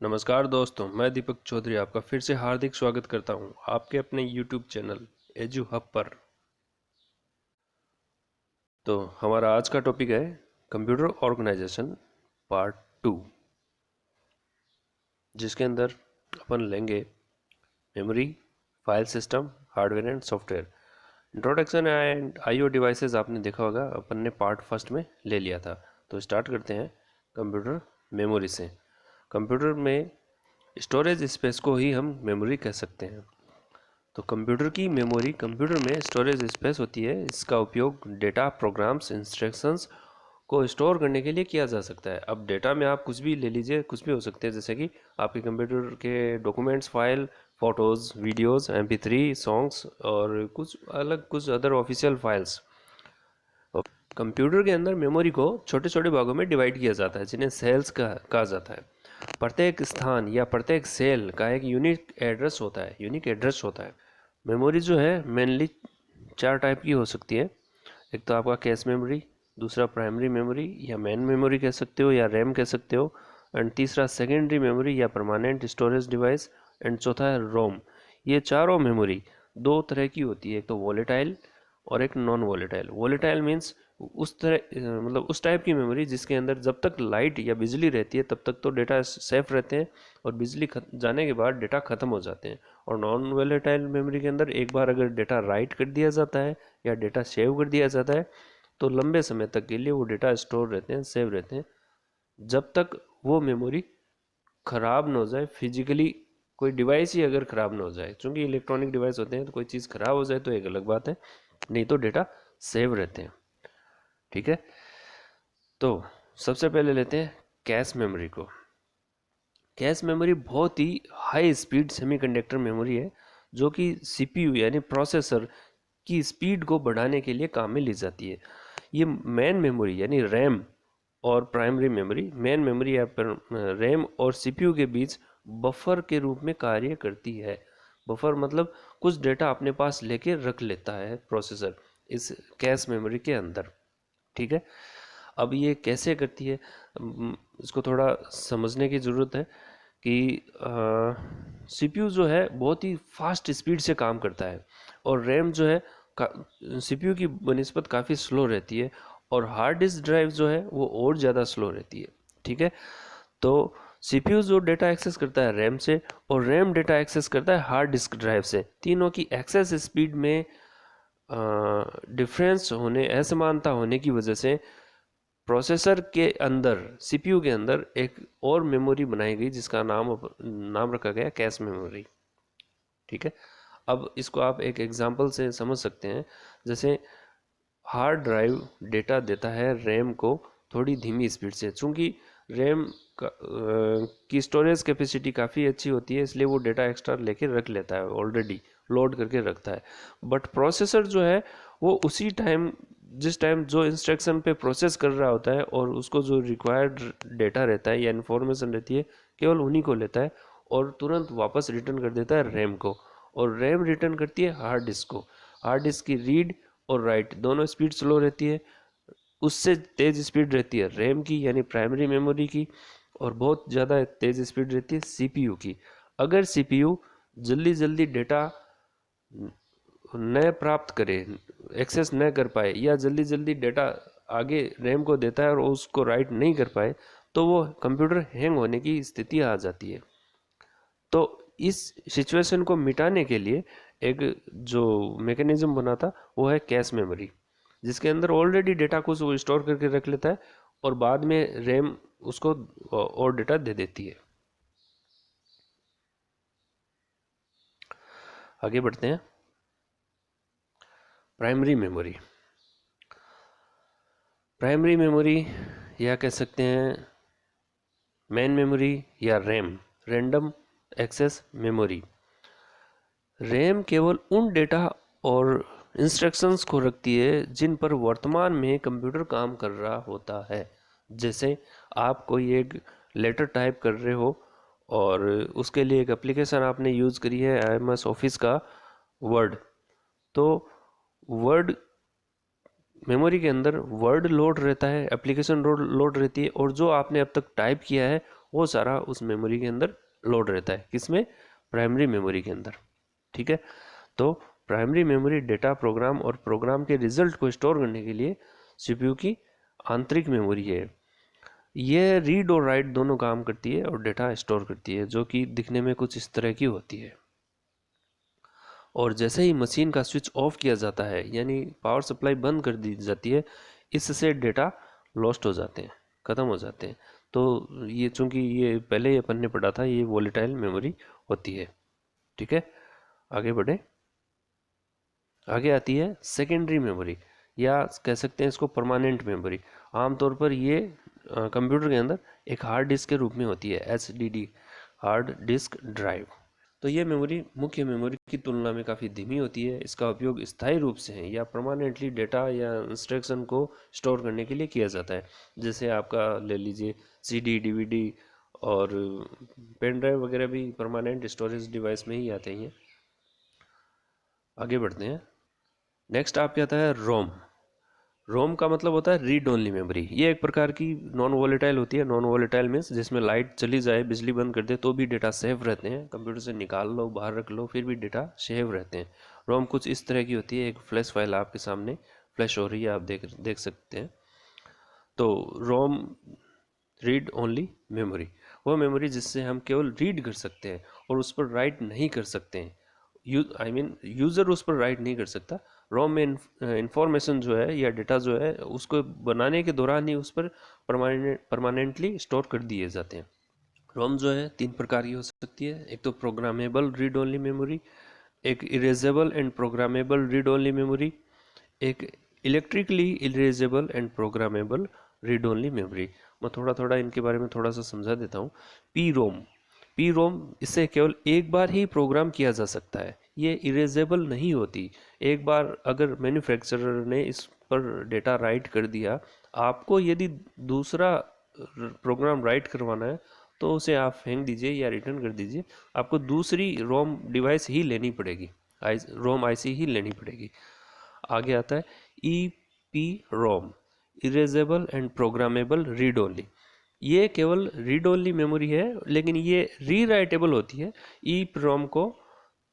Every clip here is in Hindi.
नमस्कार दोस्तों, मैं दीपक चौधरी आपका फिर से हार्दिक स्वागत करता हूं आपके अपने YouTube चैनल एजू हब पर। तो हमारा आज का टॉपिक है कंप्यूटर ऑर्गेनाइजेशन पार्ट 2, जिसके अंदर अपन लेंगे memory, file system, hardware and software. Introduction and IO devices आपने देखा होगा, अपन ने पार्ट फर्स्ट में ले लिया था। तो स्टार्ट करते हैं कंप्यूटर मेमोरी से। कंप्यूटर में स्टोरेज स्पेस को ही हम मेमोरी कह सकते हैं। तो कंप्यूटर की मेमोरी कंप्यूटर में स्टोरेज स्पेस होती है। इसका उपयोग डेटा, प्रोग्राम्स, इंस्ट्रक्शंस को स्टोर करने के लिए किया जा सकता है। अब डेटा में आप कुछ भी ले लीजिए, कुछ भी हो सकते हैं, जैसे कि आपके कंप्यूटर के documents, file, photos, videos, MP3 songs और कुछ अलग कुछ अदर ऑफिशियल फाइल्स। कंप्यूटर के अंदर मेमोरी को छोटे छोटे भागों में डिवाइड किया जाता है, जिन्हें सेल्स कहा जाता है। प्रत्येक स्थान या प्रत्येक सेल का एक यूनिक एड्रेस होता है। मेमोरी जो है मेनली 4 टाइप की हो सकती है। एक तो आपका कैश मेमोरी, दूसरा प्राइमरी मेमोरी या मेन मेमोरी कह सकते हो या रैम कह सकते हो, एंड तीसरा सेकेंडरी मेमोरी या परमानेंट स्टोरेज डिवाइस, एंड चौथा है रोम। ये चारों मेमोरी दो तरह की होती है, एक तो वॉलेटाइल और एक नॉन वॉलेटाइल। वॉलेटाइल मीन्स उस तरह मतलब उस टाइप की मेमोरी जिसके अंदर जब तक लाइट या बिजली रहती है तब तक तो डेटा सेफ रहते हैं, और बिजली जाने के बाद डेटा ख़त्म हो जाते हैं। और नॉन वॉलेटाइल मेमोरी के अंदर एक बार अगर डेटा राइट कर दिया जाता है या डेटा सेव कर दिया जाता है तो लंबे समय तक के लिए वो डेटा स्टोर रहते हैं, सेव रहते हैं, जब तक वो मेमोरी ख़राब ना हो जाए। फिजिकली कोई डिवाइस ही अगर ख़राब ना हो जाए, क्योंकि इलेक्ट्रॉनिक डिवाइस होते हैं, तो कोई चीज़ ख़राब हो जाए तो एक अलग बात है, नहीं तो डेटा सेव रहते हैं। ठीक है, तो सबसे पहले लेते हैं कैश मेमोरी को। कैश मेमोरी बहुत ही हाई स्पीड सेमीकंडक्टर मेमोरी है, जो कि CPU यानी प्रोसेसर की स्पीड को बढ़ाने के लिए काम में ली जाती है। ये मेन मेमोरी यानी रैम और प्राइमरी मेमोरी, मेन मेमोरी या रैम और CPU के बीच बफर के रूप में कार्य करती है। बफर मतलब कुछ डेटा अपने पास लेके रख लेता है प्रोसेसर इस कैश मेमोरी के अंदर। ठीक है, अब ये कैसे करती है, इसको थोड़ा समझने की ज़रूरत है कि CPU जो है बहुत ही फास्ट स्पीड से काम करता है, और रैम जो है CPU की बनिस्बत काफ़ी स्लो रहती है, और हार्ड डिस्क ड्राइव जो है वो और ज़्यादा स्लो रहती है। ठीक है, तो CPU जो डेटा एक्सेस करता है रैम से, और रैम डेटा एक्सेस करता है हार्ड डिस्क ड्राइव से। तीनों की एक्सेस स्पीड में डिफरेंस होने, असमानता होने की वजह से प्रोसेसर के अंदर, CPU के अंदर एक और मेमोरी बनाई गई जिसका नाम रखा गया कैश मेमोरी। ठीक है, अब इसको आप एक एग्जांपल से समझ सकते हैं। जैसे हार्ड ड्राइव डेटा देता है रैम को थोड़ी धीमी स्पीड से, चूँकि रैम की स्टोरेज कैपेसिटी काफ़ी अच्छी होती है, इसलिए वो डेटा एक्स्ट्रा लेके रख लेता है, ऑलरेडी लोड करके रखता है। बट प्रोसेसर जो है वो उसी टाइम, जिस टाइम जो इंस्ट्रक्शन पे प्रोसेस कर रहा होता है और उसको जो रिक्वायर्ड डेटा रहता है या इन्फॉर्मेशन रहती है, केवल उन्हीं को लेता है और तुरंत वापस रिटर्न कर देता है रैम को, और रैम रिटर्न करती है हार्ड डिस्क को। हार्ड डिस्क की रीड और राइट दोनों स्पीड स्लो रहती है, उससे तेज़ स्पीड रहती है रैम की यानी प्राइमरी मेमोरी की, और बहुत ज़्यादा तेज़ स्पीड रहती है CPU की। अगर CPU जल्दी जल्दी डेटा न प्राप्त करे, एक्सेस न कर पाए, या जल्दी जल्दी डेटा आगे रैम को देता है और उसको राइट नहीं कर पाए, तो वो कंप्यूटर हैंग होने की स्थिति आ जाती है। तो इस सिचुएशन को मिटाने के लिए एक जो मैकेनिज्म बना था वो है कैश मेमोरी, जिसके अंदर ऑलरेडी डेटा को वो स्टोर करके रख लेता है और बाद में रैम उसको और डेटा दे देती है। आगे बढ़ते हैं। प्राइमरी मेमोरी, प्राइमरी मेमोरी या कह सकते हैं मेन मेमोरी या RAM, random access memory. RAM केवल उन डेटा और इंस्ट्रक्शंस को रखती है जिन पर वर्तमान में कंप्यूटर काम कर रहा होता है। जैसे आप कोई एक लेटर टाइप कर रहे हो और उसके लिए एक एप्लीकेशन आपने यूज़ करी है MS ऑफिस का वर्ड, तो वर्ड मेमोरी के अंदर वर्ड लोड रहता है, एप्लीकेशन लोड रहती है, और जो आपने अब तक टाइप किया है वो सारा उस मेमोरी के अंदर लोड रहता है। किसमें? प्राइमरी मेमोरी के अंदर। ठीक है, तो प्राइमरी मेमोरी डेटा, प्रोग्राम और प्रोग्राम के रिजल्ट को स्टोर करने के लिए सीपीयू की आंतरिक मेमोरी है। ये रीड और राइट दोनों काम करती है और डेटा स्टोर करती है, जो कि दिखने में कुछ इस तरह की होती है। और जैसे ही मशीन का स्विच ऑफ किया जाता है, यानी पावर सप्लाई बंद कर दी जाती है, इससे डेटा लॉस्ट हो जाते हैं, ख़त्म हो जाते हैं। तो ये चूंकि ये पहले अपन ने पढ़ा था, ये वोलेटाइल मेमोरी होती है। ठीक है, आगे बढ़े। आगे आती है सेकेंडरी मेमोरी, या कह सकते हैं इसको परमानेंट मेमोरी। आमतौर पर ये कंप्यूटर के अंदर एक हार्ड डिस्क के रूप में होती है, HDD, हार्ड डिस्क ड्राइव। तो ये मेमोरी मुख्य मेमोरी की तुलना में काफ़ी धीमी होती है। इसका उपयोग स्थायी रूप से है या परमानेंटली डेटा या इंस्ट्रक्शन को स्टोर करने के लिए किया जाता है। जैसे आपका ले लीजिए CD, DVD और पेन ड्राइव वगैरह भी परमानेंट स्टोरेज डिवाइस में ही आते हैं। आगे बढ़ते हैं। नेक्स्ट आपके आता है रोम। रोम का मतलब होता है रीड ओनली मेमोरी। ये एक प्रकार की नॉन वोलेटाइल होती है। नॉन वोलेटाइल मीन्स जिसमें लाइट चली जाए, बिजली बंद कर दे तो भी डेटा सेव रहते हैं। कंप्यूटर से निकाल लो, बाहर रख लो, फिर भी डेटा सेव रहते हैं। रोम कुछ इस तरह की होती है। एक फ्लैश फाइल आपके सामने फ्लैश हो रही है, आप देख सकते हैं। तो रोम रीड ओनली मेमोरी, वो मेमोरी जिससे हम केवल रीड कर सकते हैं और उस पर राइट नहीं कर सकते हैं। यूज़र उस पर राइट नहीं कर सकता। रोम में इंफॉर्मेशन जो है या डेटा जो है, उसको बनाने के दौरान ही उस पर परमानेंटली स्टोर कर दिए जाते हैं। रोम जो है 3 प्रकार की हो सकती है। एक तो प्रोग्रामेबल रीड ओनली मेमोरी, एक erasable and programmable read only memory, एक electrically erasable and programmable read only memory. मैं थोड़ा थोड़ा इनके बारे में थोड़ा सा समझा देता हूँ। पी रोम इसे केवल एक बार ही प्रोग्राम किया जा सकता है। ये इरेजेबल नहीं होती। एक बार अगर मैन्युफैक्चरर ने इस पर डेटा राइट कर दिया, आपको यदि दूसरा प्रोग्राम राइट करवाना है तो उसे आप फेंक दीजिए या रिटर्न कर दीजिए। आपको दूसरी रोम डिवाइस ही लेनी पड़ेगी, रोम आईसी ही लेनी पड़ेगी। आगे आता है E ROM, erasable and programmable read only. ये केवल रीड ओनली मेमोरी है, लेकिन ये री राइटेबल होती है। ई रोम को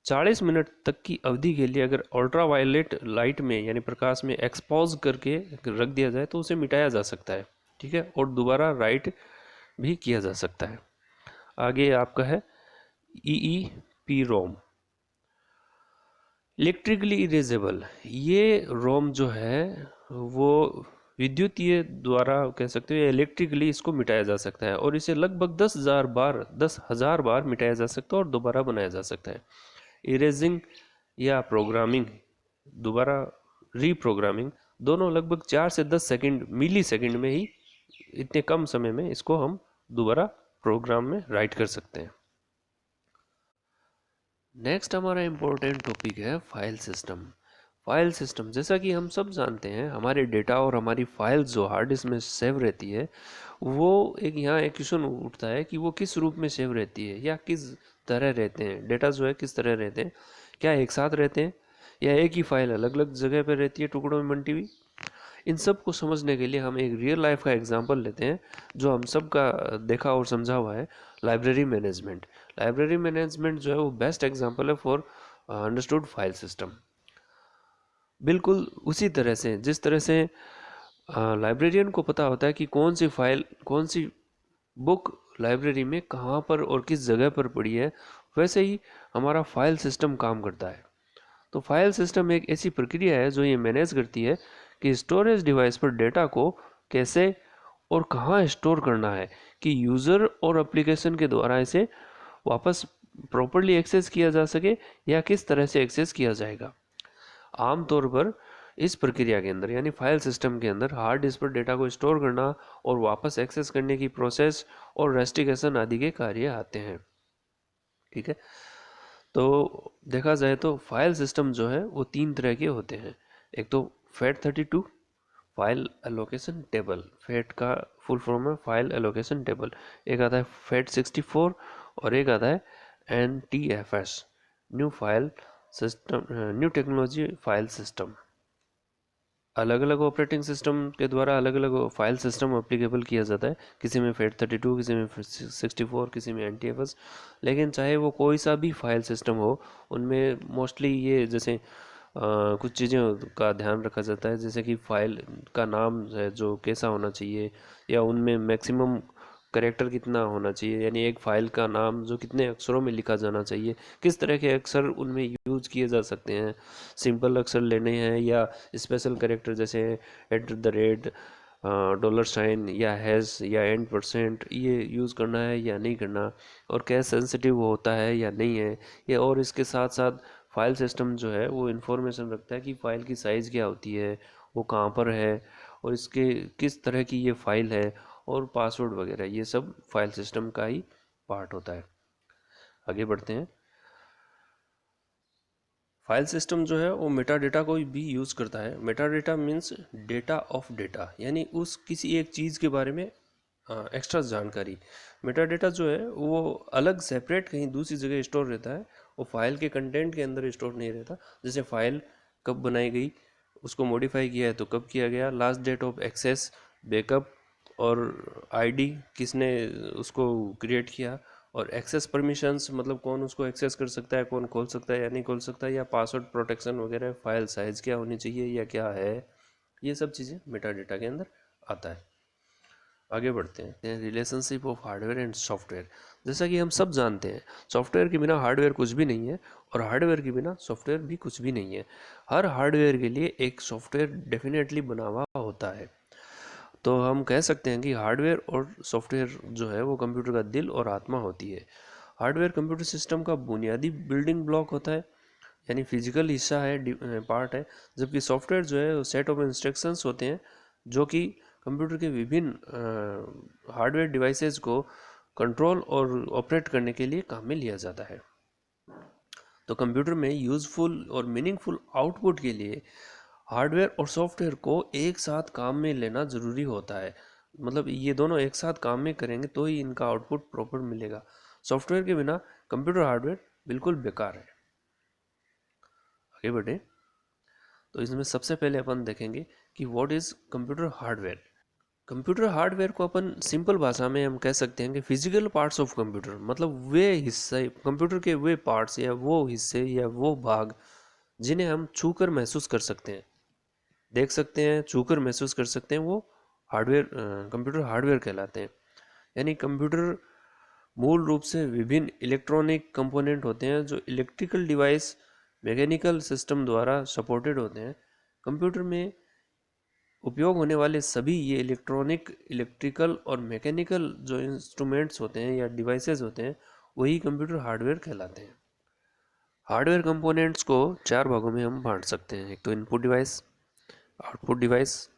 40 मिनट तक की अवधि के लिए अगर अल्ट्रा वायलेट लाइट में यानी प्रकाश में एक्सपोज करके रख दिया जाए तो उसे मिटाया जा सकता है। ठीक है, और दोबारा राइट भी किया जा सकता है। आगे आपका है ई रोम, इलेक्ट्रिकली इरेजेबल। ये रोम जो है वो विद्युतीय द्वारा कह सकते हो, इलेक्ट्रिकली इसको मिटाया जा सकता है और इसे लगभग 10,000 बार मिटाया जा सकता है और दोबारा बनाया जा सकता है। इरेजिंग या प्रोग्रामिंग, दोबारा रीप्रोग्रामिंग, दोनों लगभग 4 से 10 सेकंड, मिली सेकंड में ही, इतने कम समय में इसको हम दोबारा प्रोग्राम में राइट कर सकते हैं। नेक्स्ट हमारा इम्पोर्टेंट टॉपिक है फाइल सिस्टम। फाइल सिस्टम, जैसा कि हम सब जानते हैं, हमारे डेटा और हमारी फाइल्स जो हार्ड डिस्क में सेव रहती है, वो यहाँ एक क्वेश्चन उठता है कि वो किस रूप में सेव रहती है या किस तरह रहते हैं। डेटा जो है किस तरह रहते हैं, क्या एक साथ रहते हैं या एक ही फाइल अलग अलग जगह पर रहती है, टुकड़ों में बंटी हुई। इन सब को समझने के लिए हम एक रियल लाइफ का एग्जांपल लेते हैं जो हम सब का देखा और समझा हुआ है, लाइब्रेरी मैनेजमेंट। लाइब्रेरी मैनेजमेंट जो है वो बेस्ट एग्जांपल है फॉर अंडरस्टूड फाइल सिस्टम। बिल्कुल उसी तरह से जिस तरह से लाइब्रेरियन को पता होता है कि कौन सी फाइल, कौन सी बुक लाइब्रेरी में कहाँ पर और किस जगह पर पड़ी है, वैसे ही हमारा फाइल सिस्टम काम करता है। तो फाइल सिस्टम एक ऐसी प्रक्रिया है जो ये मैनेज करती है कि स्टोरेज डिवाइस पर डेटा को कैसे और कहाँ स्टोर करना है कि यूज़र और एप्लीकेशन के द्वारा इसे वापस प्रॉपरली एक्सेस किया जा सके या किस तरह से एक्सेस किया जाएगा। आमतौर पर इस प्रक्रिया के अंदर यानी फाइल सिस्टम के अंदर हार्ड डिस्क पर डेटा को स्टोर करना और वापस एक्सेस करने की प्रोसेस और रेस्टिकेशन आदि के कार्य आते हैं। ठीक है, तो देखा जाए तो फाइल सिस्टम जो है वो 3 तरह के होते हैं। एक तो FAT32 file allocation table, fat का फुल फॉर्म है फाइल एलोकेशन टेबल। एक आता है FAT64 और एक आता है, new file system, new technology file system. अलग अलग ऑपरेटिंग सिस्टम के द्वारा अलग अलग फाइल सिस्टम एप्लीकेबल किया जाता है। किसी में FAT32, किसी में 64, किसी में NTFS। लेकिन चाहे वो कोई सा भी फाइल सिस्टम हो, उनमें मोस्टली ये जैसे कुछ चीज़ें का ध्यान रखा जाता है, जैसे कि फाइल का नाम है जो कैसा होना चाहिए, या उनमें मैक्सिमम करेक्टर कितना होना चाहिए, यानी एक फ़ाइल का नाम जो कितने अक्षरों में लिखा जाना चाहिए, किस तरह के अक्षर उनमें यूज़ किए जा सकते हैं, सिंपल अक्षर लेने हैं या स्पेशल करेक्टर जैसे @, $, या हैश या %, ये यूज़ करना है या नहीं करना, और क्या सेंसिटिव होता है या नहीं है ये। और इसके साथ साथ फाइल सिस्टम जो है वो इन्फॉर्मेशन रखता है कि फ़ाइल की साइज़ क्या होती है, वो कहाँ पर है, और इसके किस तरह की ये फ़ाइल है, और पासवर्ड वगैरह, ये सब फाइल सिस्टम का ही पार्ट होता है। आगे बढ़ते हैं। फाइल सिस्टम जो है वो मेटा डेटा को भी यूज़ करता है। Meta data means data of data, यानी उस किसी एक चीज़ के बारे में एक्स्ट्रा जानकारी। मेटा डेटा जो है वो अलग सेपरेट कहीं दूसरी जगह स्टोर रहता है, वो फाइल के कंटेंट के अंदर स्टोर नहीं रहता। जैसे फाइल कब बनाई गई, उसको मॉडिफाई किया है तो कब किया गया, last date of access, backup, और आईडी किसने उसको क्रिएट किया, और एक्सेस परमिशंस मतलब कौन उसको एक्सेस कर सकता है, कौन खोल सकता है या नहीं खोल सकता है, या पासवर्ड प्रोटेक्शन वगैरह, फाइल साइज़ क्या होनी चाहिए या क्या है, ये सब चीज़ें मेटा डेटा के अंदर आता है। आगे बढ़ते हैं। Relationship of hardware and software. जैसा कि हम सब जानते हैं, सॉफ्टवेयर के बिना हार्डवेयर कुछ भी नहीं है, और हार्डवेयर के बिना सॉफ्टवेयर भी कुछ भी नहीं है। हर हार्डवेयर के लिए एक सॉफ्टवेयर डेफिनेटली बना हुआ होता है। तो हम कह सकते हैं कि हार्डवेयर और सॉफ्टवेयर जो है वो कंप्यूटर का दिल और आत्मा होती है। हार्डवेयर कंप्यूटर सिस्टम का बुनियादी बिल्डिंग ब्लॉक होता है, यानी फिजिकल हिस्सा है, पार्ट है। जबकि सॉफ्टवेयर जो है वो सेट ऑफ इंस्ट्रक्शंस होते हैं जो कि कंप्यूटर के विभिन्न हार्डवेयर डिवाइसेस को कंट्रोल और ऑपरेट करने के लिए काम में लिया जाता है। तो कंप्यूटर में यूज़फुल और मीनिंगफुल आउटपुट के लिए हार्डवेयर और सॉफ्टवेयर को एक साथ काम में लेना ज़रूरी होता है। मतलब ये दोनों एक साथ काम में करेंगे तो ही इनका आउटपुट प्रॉपर मिलेगा। सॉफ्टवेयर के बिना कंप्यूटर हार्डवेयर बिल्कुल बेकार है। आगे बढ़े तो इसमें सबसे पहले अपन देखेंगे कि what is computer hardware. Computer hardware को अपन सिंपल भाषा में हम कह सकते हैं कि फिजिकल पार्ट्स ऑफ कंप्यूटर, मतलब वे हिस्से कंप्यूटर के, वे पार्ट्स या वो हिस्से या वो भाग जिन्हें हम छूकर महसूस कर सकते हैं, देख सकते हैं, छूकर महसूस कर सकते हैं, वो हार्डवेयर कंप्यूटर हार्डवेयर कहलाते हैं। यानी कंप्यूटर मूल रूप से विभिन्न इलेक्ट्रॉनिक कंपोनेंट होते हैं जो इलेक्ट्रिकल डिवाइस, मैकेनिकल सिस्टम द्वारा सपोर्टेड होते हैं। कंप्यूटर में उपयोग होने वाले सभी ये इलेक्ट्रिकल और मैकेनिकल जो इंस्ट्रूमेंट्स होते हैं या डिवाइसेस होते हैं, वही कंप्यूटर हार्डवेयर कहलाते हैं। हार्डवेयर कंपोनेंट्स को चार भागों में हम बांट सकते हैं। एक तो input device, output device,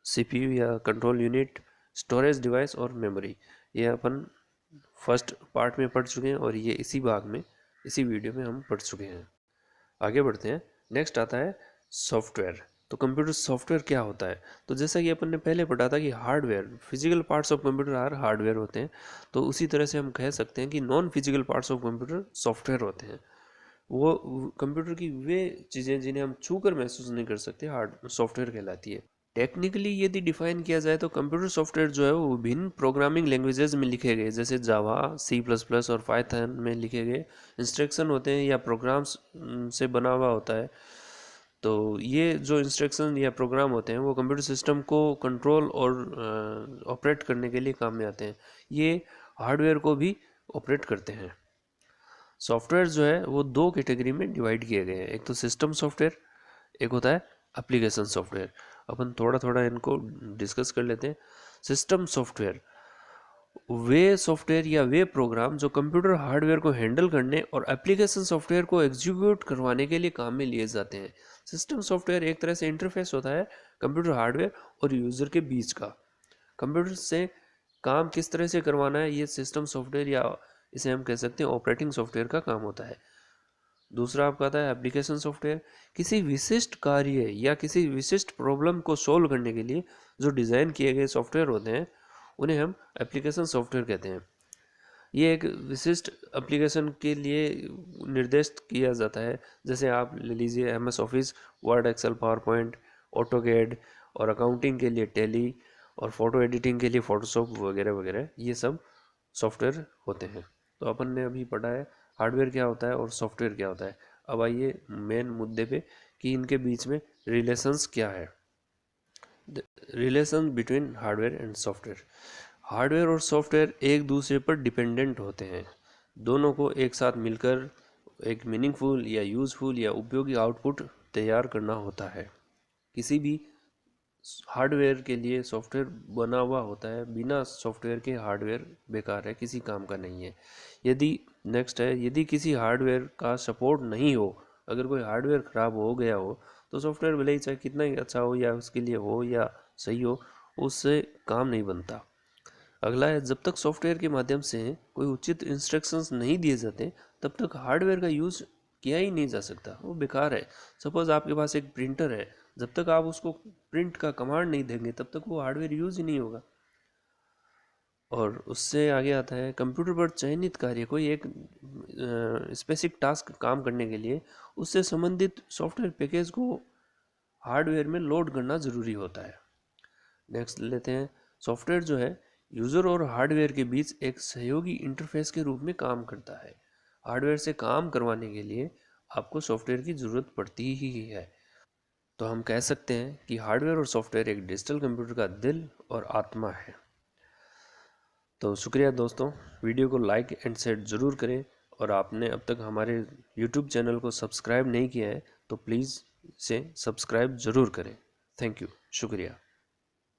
CPU या कंट्रोल यूनिट, स्टोरेज डिवाइस और मेमोरी। ये अपन फर्स्ट पार्ट में पढ़ चुके हैं, और ये इसी वीडियो में हम पढ़ चुके हैं। आगे बढ़ते हैं। नेक्स्ट आता है सॉफ्टवेयर। तो कंप्यूटर सॉफ्टवेयर क्या होता है? तो जैसा कि अपन ने पहले पढ़ा था कि hardware, physical parts of computer hardware होते हैं, तो उसी तरह से हम कह सकते हैं कि non physical parts of computer software होते हैं। वो कंप्यूटर की वे चीज़ें जिन्हें हम छू कर महसूस नहीं कर सकते, हार्ड सॉफ्टवेयर कहलाती है। टेक्निकली यदि डिफाइन किया जाए तो कंप्यूटर सॉफ्टवेयर जो है वो विभिन्न प्रोग्रामिंग लैंग्वेजेस में लिखे गए, जैसे जावा, C++ और पाइथन में लिखे गए इंस्ट्रक्शन होते हैं या प्रोग्राम्स से बना हुआ होता है। तो ये जो इंस्ट्रक्शन या प्रोग्राम होते हैं वो कंप्यूटर सिस्टम को कंट्रोल और ऑपरेट करने के लिए काम में आते हैं। ये हार्डवेयर को भी ऑपरेट करते हैं। सॉफ्टवेयर जो है वो दो कैटेगरी में डिवाइड किए गए हैं। एक तो सिस्टम सॉफ्टवेयर, एक होता है एप्लीकेशन सॉफ्टवेयर। अपन थोड़ा थोड़ा इनको डिस्कस कर लेते हैं। सिस्टम सॉफ्टवेयर वे सॉफ्टवेयर या वे प्रोग्राम जो कंप्यूटर हार्डवेयर को हैंडल करने और एप्लीकेशन सॉफ्टवेयर को एग्जीक्यूट करवाने के लिए काम में लिए जाते हैं। सिस्टम सॉफ्टवेयर एक तरह से इंटरफेस होता है कंप्यूटर हार्डवेयर और यूज़र के बीच का। कंप्यूटर से काम किस तरह से करवाना है, ये सिस्टम सॉफ्टवेयर या इसे हम कह सकते हैं ऑपरेटिंग सॉफ्टवेयर का काम होता है। दूसरा आपका आता है एप्लीकेशन सॉफ्टवेयर। किसी विशिष्ट कार्य या किसी विशिष्ट प्रॉब्लम को सोल्व करने के लिए जो डिज़ाइन किए गए सॉफ्टवेयर होते हैं उन्हें हम एप्लीकेशन सॉफ्टवेयर कहते हैं। ये एक विशिष्ट एप्लीकेशन के लिए निर्देशित किया जाता है। जैसे आप ले लीजिए MS office, Word, Excel, PowerPoint, AutoCAD, और अकाउंटिंग के लिए टैली, और फोटो एडिटिंग के लिए फोटोशॉप वगैरह वगैरह, ये सब सॉफ्टवेयर होते हैं। तो अपन ने अभी पढ़ा है हार्डवेयर क्या होता है और सॉफ्टवेयर क्या होता है। अब आइए मेन मुद्दे पे कि इनके बीच में रिलेशंस क्या है। Relation between hardware and software. Hardware और सॉफ्टवेयर एक दूसरे पर डिपेंडेंट होते हैं। दोनों को एक साथ मिलकर एक मीनिंगफुल या यूज़फुल या उपयोगी आउटपुट तैयार करना होता है। किसी भी हार्डवेयर के लिए सॉफ्टवेयर बना हुआ होता है, बिना सॉफ्टवेयर के हार्डवेयर बेकार है, किसी काम का नहीं है। यदि किसी हार्डवेयर का सपोर्ट नहीं हो, अगर कोई हार्डवेयर ख़राब हो गया हो, तो सॉफ्टवेयर भले ही चाहे कितना ही अच्छा हो या उसके लिए हो या सही हो, उससे काम नहीं बनता। अगला है, जब तक सॉफ्टवेयर के माध्यम से कोई उचित इंस्ट्रक्शंस नहीं दिए जाते, तब तक हार्डवेयर का यूज़ किया ही नहीं जा सकता, वो बेकार है। सपोज़ आपके पास एक प्रिंटर है, जब तक आप उसको प्रिंट का कमांड नहीं देंगे तब तक वो हार्डवेयर यूज़ ही नहीं होगा। और उससे आगे आता है, कंप्यूटर पर चयनित कार्य, कोई एक स्पेसिफिक टास्क काम करने के लिए उससे संबंधित सॉफ्टवेयर पैकेज को हार्डवेयर में लोड करना ज़रूरी होता है। नेक्स्ट लेते हैं, सॉफ्टवेयर जो है यूज़र और हार्डवेयर के बीच एक सहयोगी इंटरफेस के रूप में काम करता है। हार्डवेयर से काम करवाने के लिए आपको सॉफ्टवेयर की ज़रूरत पड़ती ही है। तो हम कह सकते हैं कि हार्डवेयर और सॉफ्टवेयर एक डिजिटल कंप्यूटर का दिल और आत्मा है। तो शुक्रिया दोस्तों, वीडियो को लाइक एंड शेयर ज़रूर करें, और आपने अब तक हमारे यूट्यूब चैनल को सब्सक्राइब नहीं किया है तो प्लीज़ इसे सब्सक्राइब ज़रूर करें। थैंक यू, शुक्रिया।